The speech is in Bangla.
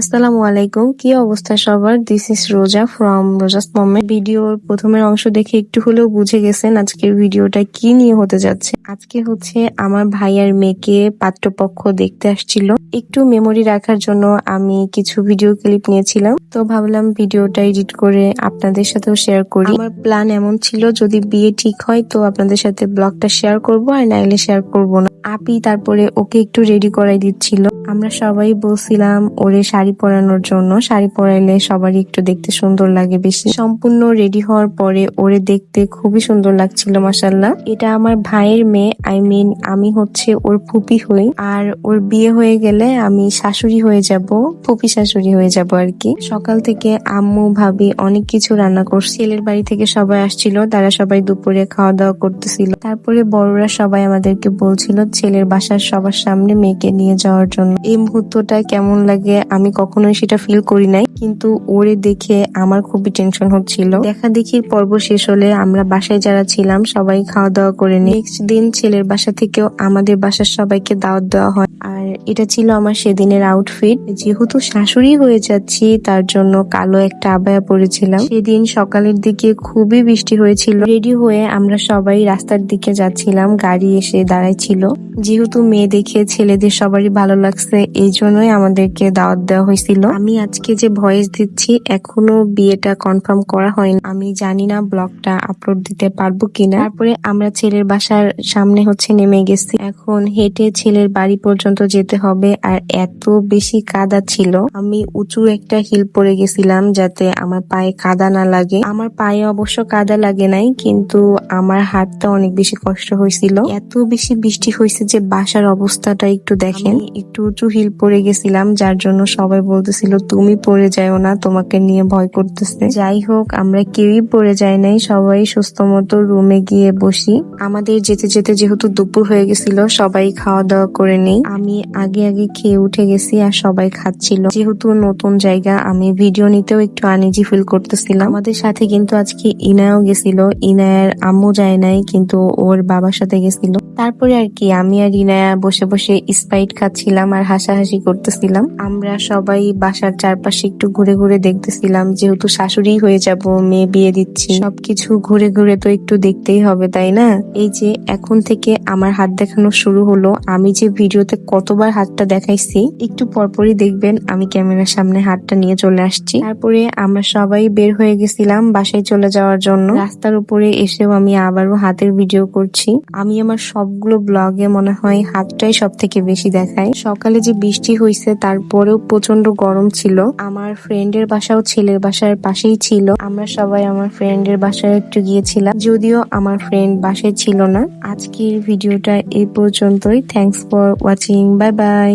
আসসালামু আলাইকুম। কি অবস্থা সবার? দিস ইজ রোজা ফ্রম রোজাস মোমেন্ট। ভিডিওর প্রথমের অংশ দেখে একটু হলেও বুঝে গেছেন আজকের ভিডিওটা কি নিয়ে হতে যাচ্ছে। আজকে হচ্ছে আমার ভাই আর মেয়েকে পাত্রপক্ষ দেখতে আসছিল। একটু মেমোরি রাখার জন্য আমি কিছু ভিডিও ক্লিপ নিয়েছিলাম, তো ভাবলাম ভিডিওটা এডিট করে আপনাদের সাথেও শেয়ার করি। আমার প্ল্যান এমন ছিল, যদি বিয়ে ঠিক হয় তো আপনাদের সাথে ব্লগটা শেয়ার করব, আর নাইলে শেয়ার করব না। আপি তারপরে ওকে একটু রেডি করাই দিচ্ছিল। আমরা সবাই বলছিলাম ওরে শাড়ি পরানোর জন্য, শাড়ি পরাইলে সবারই একটু দেখতে সুন্দর লাগে বেশি। সম্পূর্ণ রেডি হওয়ার পরে ওরে দেখতে খুবই সুন্দর লাগছিল মাশাআল্লাহ। এটা আমার ভাইয়ের মেয়ে, আমি হচ্ছে ওর ফুপি হই, আর ওর বিয়ে হয়ে গেলে আমি শাশুড়ি হয়ে যাব, ফুপি শাশুড়ি হয়ে যাব আর কি। সকাল থেকে আম্মু ভাবি অনেক কিছু রান্না করছে। ছেলের বাড়ি থেকে সবাই আসছিল, তারা সবাই দুপুরে খাওয়া দাওয়া করতেছিল। তারপরে বড়রা সবাই আমাদেরকে বলছিল ছেলের বাসার সবার সামনে মেয়েকে নিয়ে যাওয়ার জন্য। এই মুহূর্তটা কেমন লাগে আমি কখনোই সেটা ফিল করি নাই, কিন্তু ওরে দেখে আমার খুবই টেনশন হচ্ছিল। দেখা দেখির পর্ব শেষ হলে আমরা বাসায় যারা ছিলাম সবাই খাওয়া দাওয়া করে নিই। নেক্সট দিন ছেলের বাসা থেকেও আমাদের বাসার সবাইকে দাওয়াত দেওয়া হয়, আর এটা ছিল আমার সেদিনের আউটফিট। যেহেতু শাশুড়ি হয়ে যাচ্ছি তার জন্য কালো একটা আবায়া পরেছিলাম। সেদিন সকালের দিকে খুবই বৃষ্টি হয়েছিল। রেডি হয়ে আমরা সবাই রাস্তার দিকে যাচ্ছিলাম, গাড়ি এসে দাঁড়াইছিল। যেহেতু মেয়ে দেখে ছেলেদের সবারই ভালো লাগছে, এই জন্যই আমাদেরকে দাওয়াত দেওয়া হয়েছিল। আমি আজকে যে ভয়েস দিচ্ছি এখনো বিয়েটা কনফার্ম করা হয়নি, আমি জানি না ব্লগটা আপলোড দিতে পারবো কিনা। তারপরে আমরা ছেলের বাসার সামনে হচ্ছে নেমে গেছি। এখন হেঁটে ছেলের বাড়ি পর্যন্ত যেতে হবে, আর এত বেশি কাদা ছিল, আমি উঁচু একটা হিল পরে গেছিলাম যাতে আমার পায়ে কাদা না লাগে। আমার পায়ে অবশ্য কাদা লাগে নাই, কিন্তু আমার হাঁটতে অনেক বেশি কষ্ট হয়েছিল। এত বেশি বৃষ্টি হয়েছে যে বাসার অবস্থাটা একটু দেখেন। একটু উঁচু হিল পরে গেছিলাম, যার জন্য সবাই বলতেছিল তুমি পড়ে যাও না, তোমাকে নিয়ে ভয় করতেছে। যাই হোক, আমরা কেউই পড়ে যাই নাই, সবাই সুস্থ মতো রুমে গিয়ে বসি। আমাদের যেতে যেতে যেহেতু দুপুর হয়ে গেছিল, সবাই খাওয়া দাওয়া করে নেই। আমি আগে আগে খেয়ে উঠে গেছি আর সবাই খাচ্ছিল। যেহেতু নতুন জায়গা, আমি ভিডিও নিতেও একটু আনইজি ফিল করতেছিলাম। আমাদের সাথে কিন্তু আজকে ইনায়াও গেছিল। ইনায়ার আম্মু যায় নাই, কিন্তু ওর বাবার সাথে গেছিল। তারপরে আর কি আমি আর ইনায়া বসে বসে স্প্রাইট খাচ্ছিলাম আর হাসাহাসি করতেছিলাম। আমরা সবাই বাসার চারপাশে একটু ঘুরে ঘুরে দেখতেছিলাম, যেহেতু শাশুড়ি হয়ে যাব, মেয়ে বিয়ে দিচ্ছি, সবকিছু ঘুরে ঘুরে তো একটু দেখতেই হবে, তাই না? এই যে এখন থেকে আমার হাত দেখানো শুরু হলো। আমি যে ভিডিওতে কতবার হাতটা দেখাইছি, একটু পরপরই দেখবেন আমি ক্যামেরার সামনে হাতটা নিয়ে চলে আসছি। তারপরে আমরা সবাই বের হয়ে গেছিলাম বাসায় চলে যাওয়ার জন্য। রাস্তার উপরে এসেও আমি আবারও হাতের ভিডিও করছি। আমি আমার সবগুলো ব্লগে মনে হয় হাতটাই সব থেকে বেশি দেখায়। সকালে যে বৃষ্টি হয়েছে তারপরেও প্রচন্ড গরম ছিল। আমার ফ্রেন্ডের বাসাও ছেলের বাসার পাশেই ছিল। আমরা সবাই আমার ফ্রেন্ডের বাসায় একটু গিয়েছিলাম, যদিও আমার ফ্রেন্ড বাসায় ছিল না। আজকের ভিডিওটা এই পর্যন্তই। Thanks for watching, bye bye.